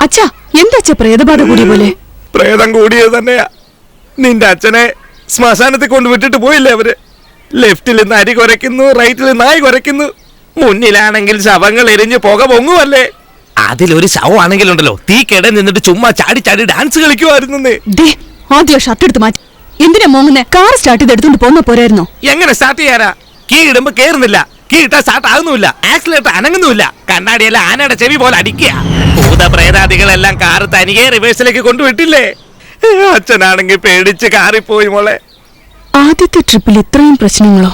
അച്ഛാ എന്താ പ്രേതബാധ കൂടിയ പോലെ? പ്രേതം കൂടിയത് തന്നെയാ. നിന്റെ അച്ഛനെ ശ്മശാനത്തിൽ കൊണ്ടുവിട്ടിട്ട് പോയില്ലേ അവര്? ലെഫ്റ്റിൽ നിന്ന് അരി കുരയ്ക്കുന്നു, റൈറ്റിൽ നായ് കുരയ്ക്കുന്നു, മുന്നിലാണെങ്കിൽ ശവങ്ങൾ എരിഞ്ഞ് പുക പൊങ്ങുമല്ലേ. അതിലൊരു ശവമാണെങ്കിലുണ്ടല്ലോ തീക്കിട നിന്നിട്ട് ചുമ്മാ ചാടി ചാടി ഡാൻസ് കളിക്കുമായിരുന്നു. ആദ്യം ഷർട്ട് എടുത്ത് മാറ്റി. എന്തിനാ മോങ്ങുന്നെ? കാർ സ്റ്റാർട്ട് ചെയ്ത് എടുത്തോണ്ട് പോന്ന പോരായിരുന്നോ? എങ്ങനെ സ്റ്റാർട്ട് ചെയ്യാനാ? കീ ഇടുമ്പോ കേറുന്നില്ല, കീ ഇട്ടാ സ്റ്റാർട്ട് ആകുന്നില്ല, ആക്സിലേറ്റർ അനങ്ങുന്നില്ല, കണ്ണാടിയെല്ലാം ആനയുടെ ചെവി പോലെ അടിക്കുക. ഭൂതപ്രേതാദികളെല്ലാം കാറ് തനിയെ റിവേഴ്സിലേക്ക് കൊണ്ടുവിട്ടില്ലേ. അച്ഛനാണെങ്കിൽ പേടിച്ച് കാറിപ്പോയി മോളെ. ആദ്യത്തെ ട്രിപ്പിൽ ഇത്രയും പ്രശ്നങ്ങളോ?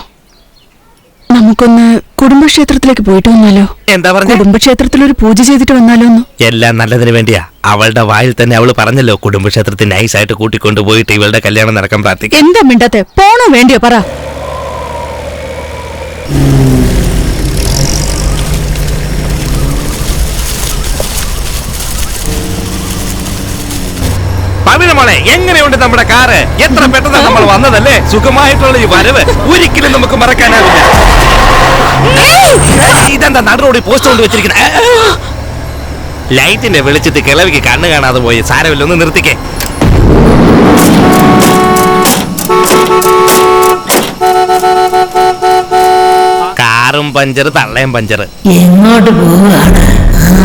നമുക്കൊന്ന് കുടുംബക്ഷേത്രത്തിലേക്ക് പോയിട്ട് വന്നാലോ? എന്താ പറഞ്ഞ? കുടുംബക്ഷേത്രത്തിൽ ഒരു പൂജ ചെയ്തിട്ട് വന്നാലോ? എല്ലാം നല്ലതിന് വേണ്ടിയാ. അവളുടെ വായിൽ തന്നെ അവള് പറഞ്ഞല്ലോ കുടുംബക്ഷേത്രത്തിൽ നൈസായിട്ട് കൂട്ടിക്കൊണ്ടുപോയിട്ട് ഇവളുടെ കല്യാണം നടക്കാൻ പ്രാർത്ഥിക്കും. എന്താ മിണ്ടാത്തെ? പോണോ വേണ്ടിയോ പറ. മോളെ എങ്ങനെയുണ്ട് നമ്മുടെ കാറ്? എത്ര പെട്ടെന്ന് നമ്മൾ വന്നതല്ലേ. സുഖമായിട്ടുള്ള ഈ വരവ് ഒരിക്കലും നമുക്ക് മറക്കാനാവില്ല. ഇതെന്താ നടുറോഡിൽ പോസ്റ്റ് കൊണ്ട് വെച്ചിരിക്കുന്നത്? ലൈറ്റിന്റെ വെളിച്ചത്തിൽ കിളവിക്ക് കണ്ണ് കാണാതെ പോയി. സാരമില്ല, ഒന്ന് നിർത്തിക്കേ. കാറും പഞ്ചർ, തള്ളയും പഞ്ചർ. എങ്ങോട്ട് പോവുകയാണ്?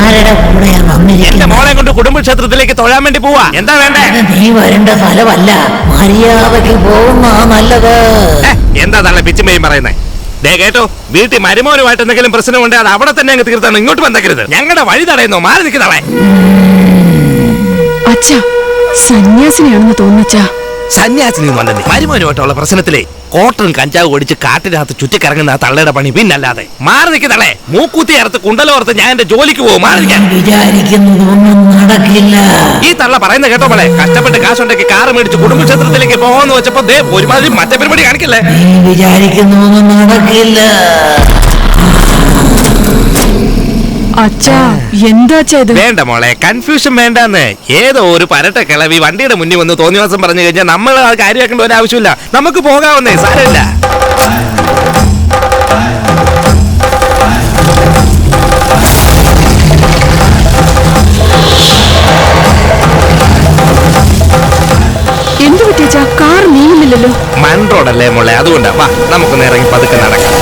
ആരുടെ കൂടെയാ വന്നിരിക്കുന്നത്? എന്റെ മോളെ കൊണ്ട് കുടുംബക്ഷേത്രത്തിലേക്ക് തൊഴാൻ വേണ്ടി പോവാ. എന്താ വേണ്ടേ? നീ വരേണ്ട സ്ഥലമല്ല, മര്യാദയ്ക്ക് പോകുന്ന നല്ലത്. എന്താ തള്ള പിച്ചുമയും പറയുന്നേ? ദേ കേട്ടോ, വീട്ടിൽ മരുമോനുമായിട്ട് എന്തെങ്കിലും പ്രശ്നമുണ്ട് അത് അവിടെ തന്നെ അങ്ങ് തീർത്താണ്. ഇങ്ങോട്ട് വന്നേക്കരുത്. ഞങ്ങളുടെ വഴി തടയുന്നോ? മാറി നിൽക്കുന്നവളെ. അച്ഛാ സന്യാസിനിയാണെന്ന് തോന്നിച്ചാ. സന്യാസിനി വന്നെ മരുമോനുമായിട്ടുള്ള പ്രശ്നത്തിലെ കോട്ടൺ കഞ്ചാവ് ഓടിച്ച് കാട്ടിനകത്ത് ചുറ്റിക്കറങ്ങുന്ന തള്ളയുടെ പണി പിന്നല്ലാതെ. മാറി നിൽക്കുന്നളെ. മൂക്കൂത്തി അറുത്ത് കുണ്ടലോർത്ത് ഞാൻ എന്റെ ജോലിക്ക് പോകും. വിചാരിക്കുന്നതൊന്നും നടക്കില്ല. ഈ തള്ള പറയുന്ന കേട്ടോ മോളെ. കഷ്ടപ്പെട്ട് കാശുണ്ടാക്കി കാറ് മേടിച്ച് കുടുംബക്ഷേത്രത്തിലേക്ക് പോകാന്ന് വെച്ചപ്പോ ദേ ഒരുമാതിരി മറ്റേ പരിപാടി കാണിക്കല്ലേ. നീ വിചാരിക്കുന്നതൊന്നും നടക്കില്ല. അച്ഛാ എന്താ ഇത്? വേണ്ട മോളെ, കൺഫ്യൂഷൻ വേണ്ടെന്ന്. ഏതോ ഒരു പരട്ട കിളവി വണ്ടിയുടെ മുന്നിൽ വന്ന് തോന്നിവാസം പറഞ്ഞു കഴിഞ്ഞാൽ നമ്മൾ അത് കാര്യമാക്കേണ്ട ഒരു ആവശ്യമില്ല. നമുക്ക് പോകാവുന്നേ, സാരമില്ല. എന്ത് പറ്റിയച്ചാ? കാർ നീങ്ങുന്നില്ലല്ലോ. മൺ റോഡല്ലേ മോളെ, അതുകൊണ്ടാ. വാ നമുക്കൊന്ന് ഇറങ്ങി പതുക്കെ നടക്കാം.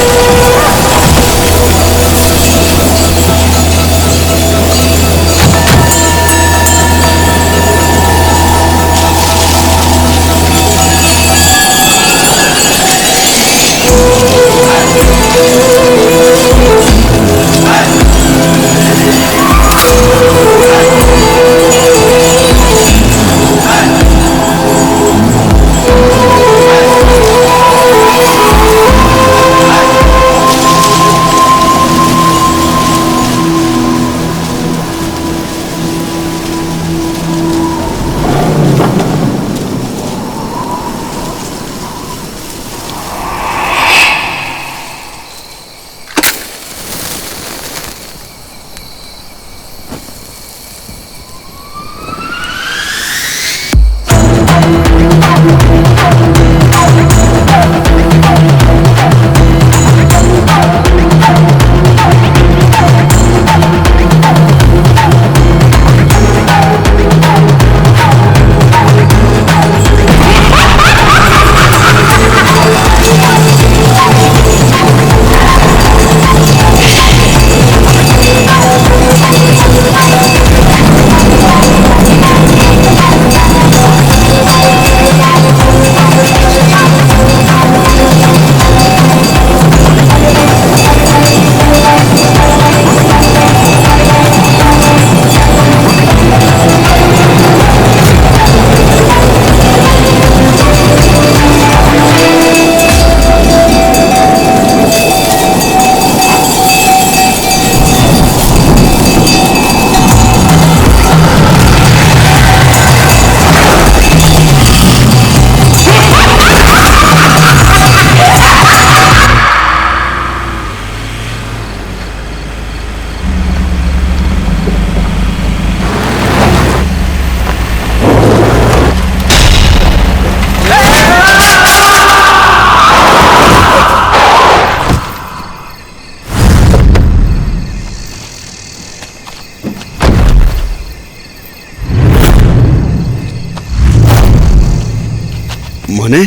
മോനെ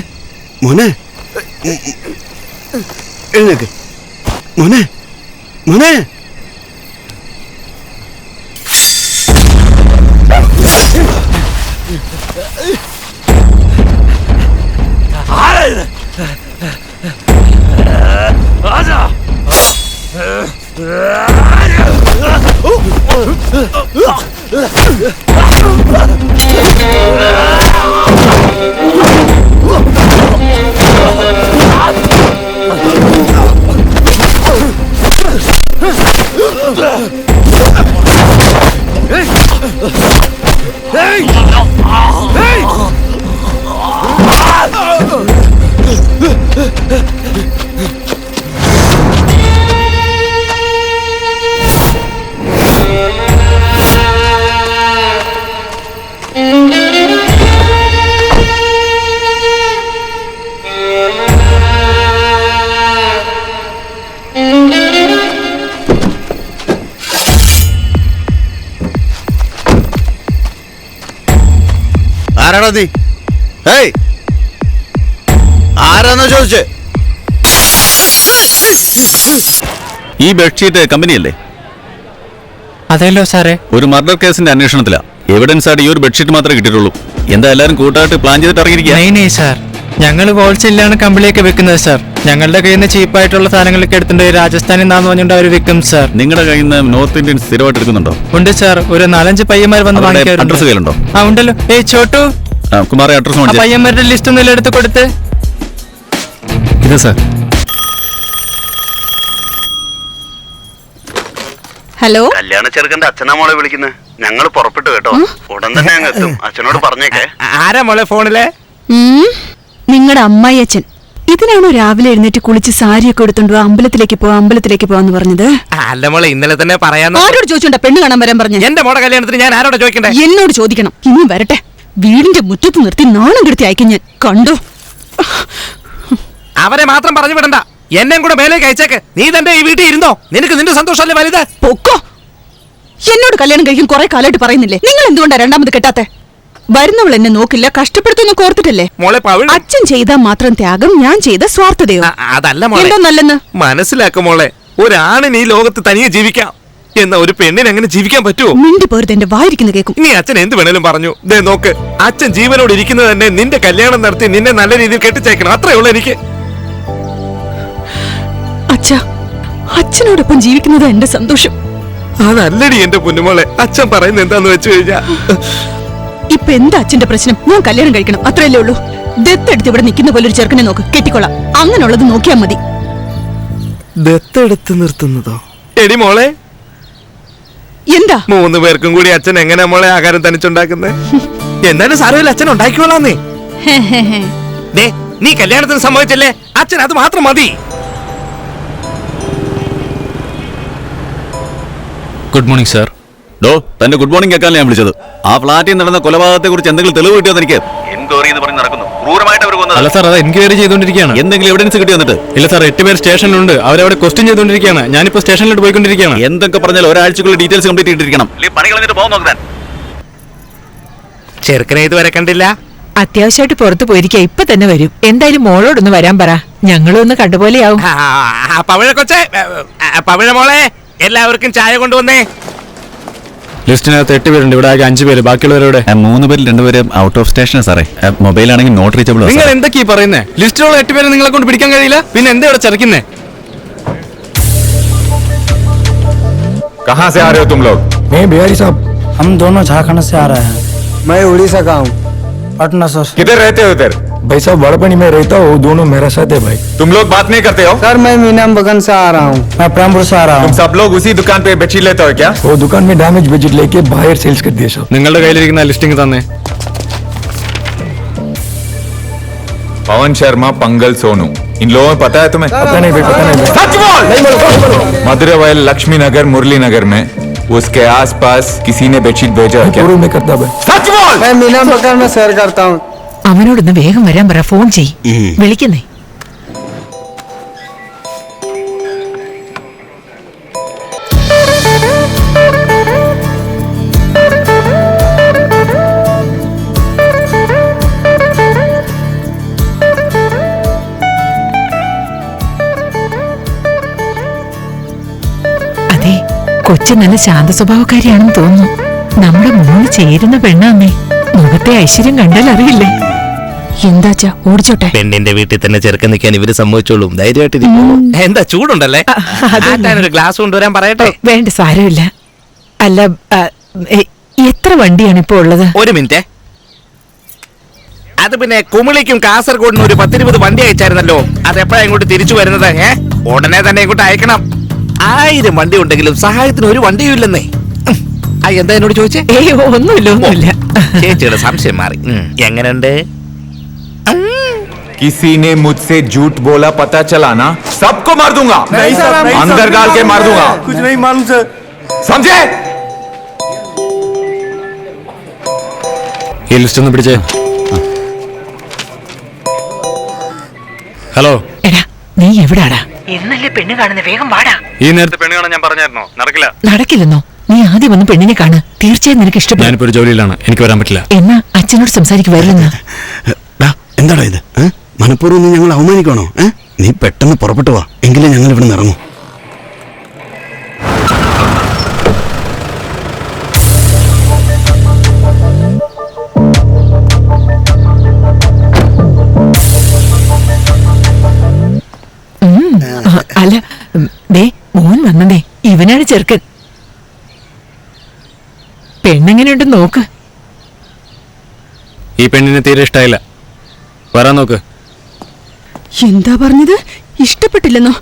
മോനെ എഴുന്നേക്ക് മോനെ മോനെ ആരാണോ നീ? ഹേയ്, ആരാന്നോ ചോദിച്ചേ? ഈ ബെഡ്ഷീറ്റ് കമ്പനിയല്ലേ? അതെല്ലോ സാറേ. ഒരു മർഡർ കേസിന്റെ അന്വേഷണത്തിലാ. എവിഡൻസ് ആയിട്ട് ഈ ഒരു ബെഡ്ഷീറ്റ് മാത്രമേ കിട്ടിയിട്ടുള്ളൂ. എന്താ എല്ലാരും കൂട്ടായിട്ട് പ്ലാൻ ചെയ്തിട്ട് ഇറങ്ങിയിരിക്കുക? സാർ, ഞങ്ങൾ ഹോൾസെയിലാണ് കമ്പിളിയൊക്കെ വെക്കുന്നത് സാർ. ഞങ്ങളുടെ കയ്യിൽ നിന്ന് ചീപ്പായിട്ടുള്ള സാധനങ്ങളൊക്കെ എടുത്തിട്ട് രാജസ്ഥാനിൽ നിന്നാന്ന് പറഞ്ഞുകൊണ്ട് അവർ വിൽക്കും സാർ. നിങ്ങളുടെ കയ്യിൽ നിന്ന് നോർത്ത് ഇന്ത്യൻ സ്ഥിരമായിട്ട് എടുക്കുന്നുണ്ടോ? ഉണ്ട് സാർ. ഒരു 4-5 പയ്യന്മാർ വന്ന് വാങ്ങിക്കാറുണ്ട്. അഡ്രസ് കയ്യിലുണ്ടോ? ആ ഉണ്ടല്ലോ. ചോട്ടു, കുമാറെ അഡ്രസ് പയ്യന്മാരുടെ ലിസ്റ്റ് ഒന്നും എടുത്ത് കൊടുത്ത്. ഇതാ സാർ. ഹലോ, കല്യാണ ചെറുക്കന്റെ അച്ഛനാ മോളെ വിളിക്കുന്നത്. ഞങ്ങൾ പുറപ്പെട്ടു കേട്ടോ. ഉടൻ തന്നെ അങ്ങ് എത്തും. അച്ഛനോട് പറഞ്ഞേക്കേ. ആരാ മോളെ ഫോണിലെ? നിങ്ങളുടെ അമ്മായിയച്ഛൻ. ഇതിനാണോ രാവിലെ എഴുന്നേറ്റ് കുളിച്ച് സാരിയൊക്കെ എടുത്തോണ്ട് അമ്പലത്തിലേക്ക് പോവാന്ന് പറഞ്ഞത്? അല്ല മോളെ, ഇന്നലെ തന്നെ പറയാൻ. ആരോട് ചോദിച്ചോണ്ടാ പെണ്ണ് കാണാൻ വരാൻ പറഞ്ഞു? എന്റെ മോടെ കല്യാണത്തിന് ഞാൻ ആരോടെ ചോദിക്കണ്ടേ? എന്നോട് ചോദിക്കണം. ഇനിയും വരട്ടെ. വീടിന്റെ മുറ്റത്ത് നിർത്തി നാണം കെടുത്തി അയക്കും ഞാൻ. കണ്ടോ? അവരെ മാത്രം പറഞ്ഞു വിടണ്ട, എന്നെയും കൂടെ മേലേക്ക് അയച്ചേക്ക്. നീ തന്നെ ഈ വീട്ടിൽ ഇരുന്നോ. നിനക്ക് നിന്റെ സന്തോഷമല്ലേ വലുത്. പൊക്കോ. എന്നോട് കല്യാണം കഴിക്കും കുറെ കാലമായിട്ട് പറയുന്നില്ലേ? നിങ്ങൾ എന്തുകൊണ്ടാ രണ്ടാമത് കെട്ടാത്തെ? വരുന്നവൾ എന്നെ നോക്കില്ല, കഷ്ടപ്പെടുത്തുന്ന കോർത്തിട്ടല്ലേ? മോളെ അച്ഛൻ ചെയ്താൽ മാത്രം ത്യാഗം, ഞാൻ ചെയ്ത സ്വാർത്ഥതയോ? അതല്ല മോളെ. എന്തോ നല്ലെന്ന് മനസ്സിലാക്കും മോളെ. ഒരാണിന് ഈ ലോകത്ത് തനിയെ ജീവിക്കാം, എന്നാ ഒരു പെണ്ണിന് എങ്ങനെ ജീവിക്കാൻ പറ്റുമോ? മിണ്ടി പോരുത്, എന്റെ വായിരിക്കുന്ന കേൾക്കും. നീ അച്ഛൻ എന്ത് വേണേലും പറഞ്ഞു. ദേ നോക്ക്, അച്ഛൻ ജീവനോട് ഇരിക്കുന്നത് തന്നെ നിന്റെ കല്യാണം നടത്തി നിന്നെ നല്ല രീതിയിൽ കെട്ടിച്ചേക്കണം. അത്രേ ഉള്ളൂ എനിക്ക്. അച്ഛനോടൊപ്പം ജീവിക്കുന്നത് എന്റെ സന്തോഷം. അതല്ലടി എന്റെ പൊന്നുമോളെ. അച്ഛൻ പറയുന്നത് എന്താന്ന് വെച്ചു കഴിഞ്ഞാ, ഇപ്പൊ എന്താ അച്ഛന്റെ പ്രശ്നം? ഞാൻ കല്യാണം കഴിക്കണം, അത്രയല്ലേ ഉള്ളൂ. ദത്തെടുത്ത് ഇവിടെ നിൽക്കുന്ന പോലെ ഒരു ചെറുക്കനെ നോക്ക്, കെട്ടിക്കൊള്ളാം. അങ്ങനെയുള്ളത് നോക്കിയാൽ മതി. ദത്തെടുത്ത് നിർത്തുന്നതോ? എടി മോളെ, എന്താ 3 പേർക്കും കൂടി അച്ഛൻ എങ്ങനെ മോളെ ആഹാരം തനിച്ചുണ്ടാക്കുന്നത്? എന്നാലും സാരമില്ല, അച്ഛൻ ഉണ്ടാക്കിക്കോളാന്നേ. നീ കല്യാണത്തിന് സമ്മതിച്ചല്ലേ? അച്ഛൻ അത് മാത്രം മതി. Good morning sir. തന്റെ ഗുഡ് മോർണിംഗ് കേൾക്കാൻ ഞാൻ വിളിച്ചത്. ആ ഫ്ലാറ്റിൽ നടന്ന കൊലപാതകത്തെ കുറിച്ച് എന്തെങ്കിലും തെളിവ് കിട്ടിയോ? എനിക്ക് എൻക്വയറി എന്ന് പറഞ്ഞ് നടക്കുന്നു. ക്രൂരമായിട്ട് അവർ കൊന്നത്. അല്ല സാർ, അത് എൻക്വയറി ചെയ്തുകൊണ്ടിരിക്കുകയാണ്. എന്തെങ്കിലും എവിഡൻസ് കിട്ടിയോ? എന്നിട്ട് ഇല്ല സാർ, 8 പേർ സ്റ്റേഷനിലുണ്ട്. അവരവിടെ ക്വസ്റ്റ്യൻ ചെയ്തുകൊണ്ടിരിക്കുകയാണ്. ഞാനിപ്പോ സ്റ്റേഷനിലോട്ട് പോയിക്കൊണ്ടിരിക്കുകയാണ്. എന്തൊക്കെ പറഞ്ഞാൽ ഒരാഴ്ചക്കുള്ള ഡീറ്റെയിൽസ് കംപ്ലീറ്റ് ചെയ്തിരിക്കണം. പണി കളഞ്ഞിട്ട് പോകാൻ നോക്കാൻ. ചെറുക്കനെ ഇതുവരെ കണ്ടില്ല. അത്യാവശ്യമായിട്ട് പുറത്തു പോയിരിക്കുക. ഇപ്പൊ തന്നെ വരും. എന്തായാലും മോളോടൊന്ന് വരാൻ പറ. ഞങ്ങളും ഒന്ന് കണ്ടുപോലെയാവും. പവിഴ കൊച്ചേ, പവിഴ മോളെ, എല്ലാവർക്കും ചായ കൊണ്ടുവന്നേ. ലിസ്റ്റിനകത്ത് 8 പേരുണ്ട്. ഇവിടെ ആകെ 5 പേര്. ബാക്കിയുള്ളവരോടെ 3 പേരിൽ 2 പേര് ഔട്ട് ഓഫ് സ്റ്റേഷനാ സാറേ. മൊബൈലാണെങ്കിൽ നോട്ട് റീച്ചബിൾ. നിങ്ങൾ എന്തൊക്കെയാ പറയുന്നേ? ലിസ്റ്റിലുള്ള 8 പേരെ നിങ്ങളെ കൊണ്ട് പിടിക്കാൻ കഴിയില്ല. പിന്നെ എന്താ ഇവിടെ ചരക്കുന്നേ? कहाँ से आ रहे हो तुम लोग? मैं बिहारी साहब। हम दोनों झारखंड से आ रहे हैं। मैं उड़ीसा का हूँ। पटना सर। किधर रहते हो इधर? भाई साहब बड़पनी में रहता हूँ, दोनों मेरा साथ है भाई। तुम लोग बात नहीं करते हो? सर मैं मीनाम बगन से आ रहा हूँ। मैं प्रामपुर से आ रहा तुम हूँ। सब लोग उसी दुकान पे बेडशीट लेते हो क्या? वो दुकान में डैमेज बेडशीट लेके बाहर सेल्स कर दिए सब। നിങ്ങളുടെ കയ്യിലിരിക്കുന്ന ലിസ്റ്റിംഗ് തന്നെ. पवन शर्मा, पंगल, सोनू, इन लोगों में पता है तुम्हें? पता नहीं भाई, पता नहीं भाई। सच बोल! मधुरवायल, लक्ष्मी नगर, मुरली नगर में उसके आसपास किसी ने बेडशीट भेजा है क्या? में करता भाई। सच बोल! मैं मीनाम बगन में सैर करता हूँ। അവനോടൊന്ന് വേഗം വരാൻ പറ. ഫോൺ ചെയ്. വിളിക്കുന്നേ. കൊച്ചു നല്ല ശാന്ത സ്വഭാവക്കാരിയാണെന്ന് തോന്നുന്നു. നമ്മുടെ മോള് ചേരുന്ന പെണ്ണാന്നേ. മുഖത്തെ ഐശ്വര്യം കണ്ടാൽ അറിയില്ലേ. എന്താച്ചാ ഓടിച്ചോട്ടെ. പെണ്ണിന്റെ വീട്ടിൽ തന്നെ ചെറുക്കൻ നിൽക്കാൻ ഇവര് സമ്മതിച്ചോളും. ധൈര്യമായിട്ടിരിക്കും. എന്താ ചൂടുണ്ടല്ലേ? ഒരു ഗ്ലാസ് കൊണ്ടുവരാൻ പറയട്ടെ. വേണ്ട, സാരമില്ല. അല്ല, എത്ര വണ്ടിയാണ് ഇപ്പൊ ഉള്ളത്? ഒരു മിനിറ്റ്. അത് പിന്നെ കുമിളിക്കും കാസർഗോഡിനും ഒരു 10-20 വണ്ടി അയച്ചായിരുന്നല്ലോ. അതെപ്പോഴാ ഇങ്ങോട്ട് തിരിച്ചു വരുന്നത്? ഉടനെ തന്നെ ഇങ്ങോട്ട് അയക്കണം. 1000 വണ്ടി ഉണ്ടെങ്കിലും സഹായത്തിന് ഒരു വണ്ടിയും ഇല്ലെന്നേ. എന്താ എന്നോട് ചോദിച്ചേ? ഒന്നുമില്ല. ചേച്ചിയുടെ സംശയം മാറി. എങ്ങനെയുണ്ട്? किसी ने मुझसे झूठ बोला पता चला ना, सबको मार दूंगा। नहीं सर, अंदर डाल के मार दूंगा। कुछ नहीं मालूम सर। समझे? ഈ ലിസ്റ്റ് ഒന്ന് പിടിച്ചേ. ഹലോ, എടാ നീ എവിടാടാ? എന്നല്ലേ പെണ്ണ് കാണുന്ന, വേഗം വാടാ. ഈ നേരത്തെ പെണ്ണ് കാണാൻ ഞാൻ പറഞ്ഞായിരുന്നോ? നടക്കില്ല. നടക്കില്ലെന്നോ? നീ ആദ്യം വന്ന് പെണ്ണിനെ കാണു. തീർച്ചയായും നിനക്ക് ഇഷ്ടപ്പെടും. ഞാനിപ്പോ ഒരു ജോലിയിലാണ്, എനിക്ക് വരാൻ പറ്റില്ല. എന്നാ അച്ഛനോട് സംസാരിക്ക്, വരില്ലെന്ന്. എന്താടാ ഇത്? മനഃപൂർവ്വം നീ ഞങ്ങൾ അവമാനിക്കണോ? നീ പെട്ടെന്ന് പുറപ്പെട്ടു വാ, എങ്കിലേ ഞങ്ങൾ ഇവിടെ നിന്ന് ഇറങ്ങും. അല്ല, ദേ മോൻ വന്നതേ, ഇവനാണ് ചെറുക്കൻ. പെണ്ണെങ്ങനെയുണ്ടെന്ന് നോക്ക്. ഈ പെണ്ണിനെ തീരെ ഇഷ്ടായില്ല. വരാൻ നോക്ക്. എന്താ പറഞ്ഞത്? ഇഷ്ടപ്പെട്ടില്ലെന്നോ?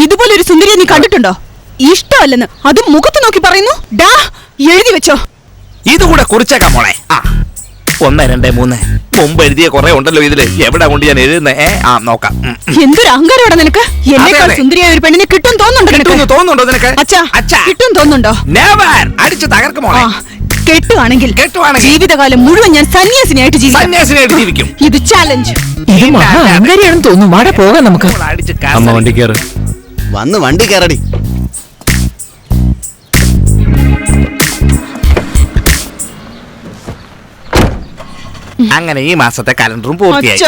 ഇതുപോലൊരു സുന്ദരിയെ നീ കണ്ടിട്ടുണ്ടോ? ഇഷ്ടമല്ലെന്ന് അതും മുഖത്ത് നോക്കി പറയുന്നു. ഡാ, എഴുതി വെച്ചോ. ഇതുകൂടെ കുറിച്ചേക്കാം മോളെ. 1, 2, 3 മുമ്പ് എഴുതിയ കുറെ ഉണ്ടല്ലോ ഇതില്. എവിടെ കൊണ്ട് ഞാൻ എഴുതുന്നേ? നോക്കാം. എന്തൊരു അഹങ്കാരമാണ് നിനക്ക്. എന്നേക്കാൾ സുന്ദരിയായ ഒരു പെണ്ണിനെ കിട്ടും തോന്നുന്നുണ്ടോ നിനക്ക്? അച്ഛാ, കിട്ടും തോന്നുന്നുണ്ടോ? അടിച്ച് തകർക്കും മോളെ. കെട്ടുവാണെങ്കിൽ ജീവിതകാലം മുഴുവൻ ഞാൻ സന്യാസിനിയായിട്ട് ജീവിക്കും. ഇത് ചാലഞ്ച്. ഇത് മഹാ അഹങ്കാരിയാണെന്ന് തോന്നുന്നു. വാടാ പോകാം നമുക്ക്. അമ്മ വണ്ടി കയറ്. വന്ന് വണ്ടി കയറടി. അങ്ങനെ ഈ മാസത്തെ കലണ്ടറും പൂർത്തിയായി.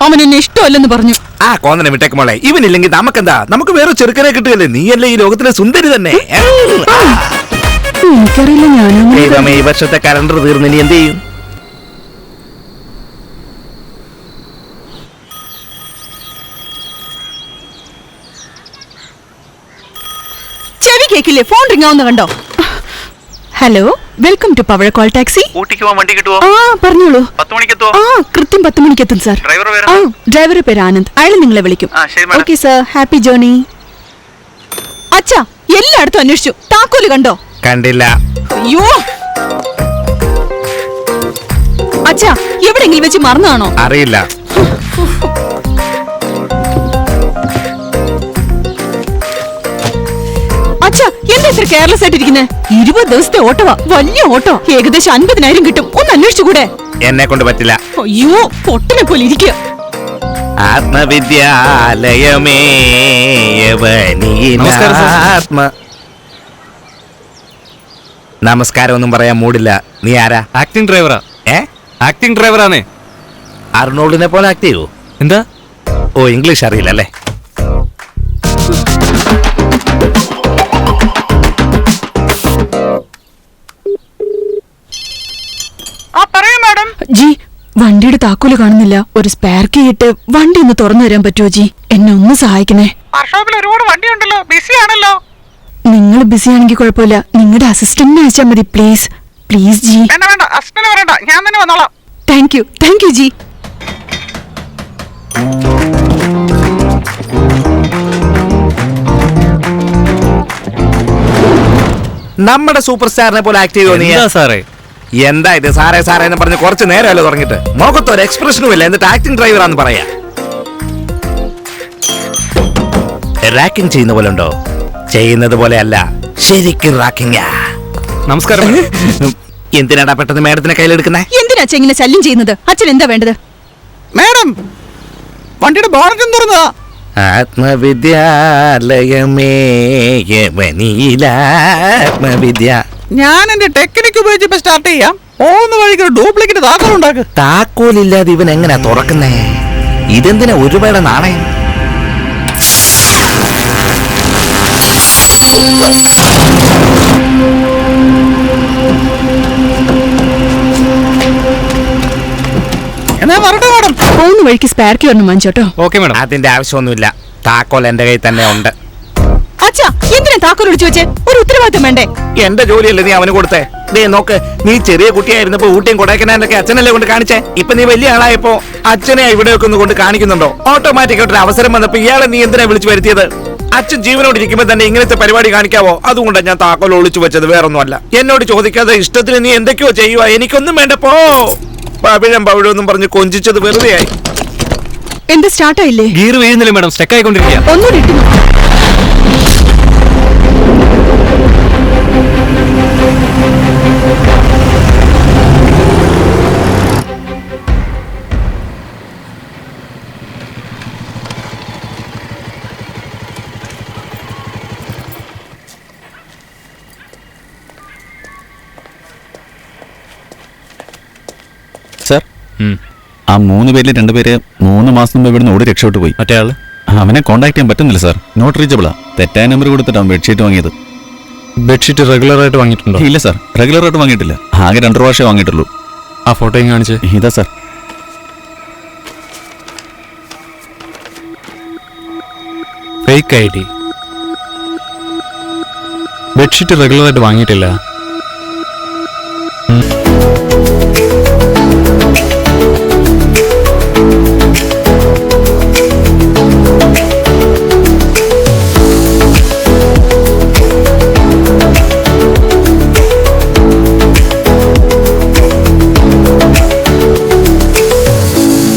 അവൻ എന്നെ ഇഷ്ടമല്ലെന്ന് പറഞ്ഞു. കോന്നനെ വിട്ടേക്ക് മോളെ. ഇവനില്ലെങ്കിൽ നമുക്കെന്താ? നമുക്ക് വേറെ ചെറുക്കനെ കിട്ടുകയല്ലേ? നീയല്ലേ ഈ ലോകത്തിലെ സുന്ദരി തന്നെ. എനിക്കറിയില്ല. ദൈവമേ, ഈ വർഷത്തെ കലണ്ടർ തീർന്ന് ഇനി എന്ത് ചെയ്യും? ചെവി കേക്കില്ലേ? ഫോൺ റിംഗ് ആവുന്ന കണ്ടോ? ഹലോ, വെൽക്കം ടു പവഴ കോൾ ടാക്സി. ഊട്ടിക്ക് പോവാൻ വണ്ടി കിട്ടുമോ? പറഞ്ഞോളൂ. 10 മണിക്കെത്തോ? കൃത്യം 10 മണിക്കെത്തും സാർ. ഡ്രൈവറുടെ പേര് ആനന്ദ്. അയാൾ നിങ്ങളെ വിളിക്കും. Okay sir, happy journey. അച്ഛാ, എല്ലായിടത്തും അന്വേഷിച്ചു. താക്കോല് കണ്ടോ? കണ്ടില്ല. അയ്യോ അച്ഛാ, എവിടെങ്കിലും വെച്ച് മറന്നാണോ? അറിയില്ല. അച്ഛാ, എന്താ ഇത്ര കെയർലെസ് ആയിട്ടിരിക്കുന്നത്? 20 ദിവസത്തെ ഓട്ടവാ. വലിയ ഓട്ടോ. ഏകദേശം 50,000 കിട്ടും. ഒന്ന് അന്വേഷിച്ചുകൂടെ? എന്നെ കൊണ്ട് പറ്റില്ല. അയ്യോ, പൊട്ടനെ പോലെ ഇരിക്കുക. ആത്മവിദ്യാലയമേ നമസ്കാരം ഒന്നും പറയാൻ മൂടില്ല. നീ ആരാ? ആക്ടിംഗ് ഡ്രൈവറാ. ആക്ടിംഗ് ഡ്രൈവറാണേ. അർണോൾഡിനെ പോലെ ആക്ട് ചെയ്യൂ. എന്താ? ഇംഗ്ലീഷ് അറിയില്ല അല്ലേ? ജി, വണ്ടിയുടെ താക്കോല് കാണുന്നില്ല. ഒരു സ്പെയർ കീ ഇട്ട് വണ്ടി ഒന്ന് തുറന്നു തരാൻ പറ്റുമോ ജി? എന്നെ ഒന്ന് സഹായിക്കണേ. ഒരുപാട് വണ്ടിയുണ്ടല്ലോ, ബിസി ആണല്ലോ. നിങ്ങൾ ബിസി ആണെങ്കിൽ കുഴപ്പമില്ല. നിങ്ങളുടെ അസിസ്റ്റന്റിനെ അയച്ചാൽ മതി. Please please G. വേണ്ട, അസിസ്റ്റന്റ് വരണ്ട, ഞാൻ തന്നെ വന്നോളാം. Thank you G. നമ്മുടെ സൂപ്പർ സ്റ്റാറിനെ പോലെ ആക്ട് ചെയ്യോ നീ? സാറേ, എന്താ ഇത് സാറേ സാറേ എന്ന് പറഞ്ഞ് കുറച്ച് നേരമല്ലോ തുടങ്ങിട്ട്? മുഖത്തൊരു എക്സ്പ്രഷനും ഇല്ല. എന്നിട്ട് ആക്ടിംഗ് ഡ്രൈവറാന്ന് പറയാ. റാക്കിംഗ് ചെയ്യുന്ന പോലെ ഉണ്ടോ? ചെയ്യുന്നത് പോലെ അല്ല, ശരിക്കും റാക്കിംഗ്. നമസ്കാരം. എന്തിനാടാ പെട്ടെന്ന് മേഡത്തിനെ കയ്യിലെടുക്കുന്നേ? എന്തിനാ അച്ഛൻ ഇങ്ങനെ ശല്യം ചെയ്യുന്നത്? അച്ഛൻ എന്താ വേണ്ടത്? മാഡം, വണ്ടിയുടെ ബോണറ്റും തുറന്നതാ. ആത്മവിദ്യാലയമേ ആത്മവിദ്യ. ഞാൻ എന്റെ ടെക്നിക്ക് ഉപയോഗിച്ച് സ്റ്റാർട്ട് ചെയ്യാം. പോകുന്ന വഴിക്ക് ഡ്യൂപ്ലിക്കേറ്റ് താക്കോൽ ഉണ്ടാക്ക്. താക്കോലില്ലാതെ ഇവൻ എങ്ങനെയാ തുറക്കുന്നേ? ഇതെന്തിനാ ഒരുപാട് നാണയം? എന്നാ വരട്ടെ മാഡം. പോകുന്ന വഴിക്ക് സ്പെയർ കീ ഒന്നും വാങ്ങിച്ചോട്ടോ. Okay madam. അതിന്റെ ആവശ്യമൊന്നുമില്ല, താക്കോൽ എന്റെ കയ്യിൽ തന്നെ ഉണ്ട്. അച്ഛാ, എന്തിനാ താക്കോൽ ഒളിച്ചു വെച്ചേ? ഒരു ഉത്തരവാദിത്തം വേണ്ടേ? എന്റെ ജോലിയല്ലേ നീ അവന് കൊടുത്തേ? ദേ നോക്ക്, നീ ചെറിയ കുട്ടിയായിരുന്നപ്പോ ഊട്ടിയും കൊടൈക്കനാലൊക്കെ അച്ഛനല്ലേ കൊണ്ട് കാണിച്ചേ. ഇപ്പൊ നീ വലിയ ആളായപ്പോ അച്ഛനെ ഇവിടെയൊക്കെ ഒന്ന് കൊണ്ട് കാണിക്കുന്നുണ്ടോ? ഓട്ടോമാറ്റിക് ആയിട്ട് അവസരം വന്നപ്പോ ഇയാളെ നീ എന്തിനാ വിളിച്ചു വരുത്തിയത്? അച്ഛൻ ജീവനോട് ഇരിക്കുമ്പോ തന്നെ ഇങ്ങനത്തെ പരിപാടി കാണിക്കാവോ? അതുകൊണ്ടാണ് ഞാൻ താക്കോൽ ഒളിച്ചു വെച്ചത്, വേറൊന്നുമല്ല. എന്നോട് ചോദിക്കാതെ ഇഷ്ടത്തിന് നീ എന്തൊക്കെയോ ചെയ്യുക. എനിക്കൊന്നും വേണ്ട, പോ. പവിഴം പറഞ്ഞ് കൊഞ്ചിച്ചത് വെറുതെയായി. എന്താ സ്റ്റാർട്ടായില്ലേ? ഗീർ വീഴുന്നില്ല മാഡം, സ്റ്റക്ക് ആയിക്കൊണ്ടിരിക്കുക. ഒന്നുകൂടി ഇട്ടു. സാർ, ആ 3 പേരിൽ 2 പേര് 3 മാസം മുമ്പ് ഇവിടുന്ന് ഓടി രക്ഷപ്പെട്ടു പോയി. മറ്റേ ആള് അവനെ കോൺടാക്ട് ചെയ്യാൻ പറ്റുന്നില്ല സാർ. നോട്ട് റീച്ചബിളാ. തെറ്റായ നമ്പർ കൊടുത്തിട്ടാണ് ബെഡ്ഷീറ്റ് വാങ്ങിയത്. ബെഡ്ഷീറ്റ് റെഗുലർ ആയിട്ട് വാങ്ങിയിട്ടുണ്ടോ? ഇല്ല സാർ, റെഗുലർ ആയിട്ട് വാങ്ങിയിട്ടില്ല. ആകെ 2 പ്രാവശ്യം വാങ്ങിയിട്ടുള്ളൂ. ആ ഫോട്ടോയും കാണിച്ച്. ഇതാ sir. Fake I D. Bedsheet regular ആയിട്ട് വാങ്ങിയിട്ടില്ല.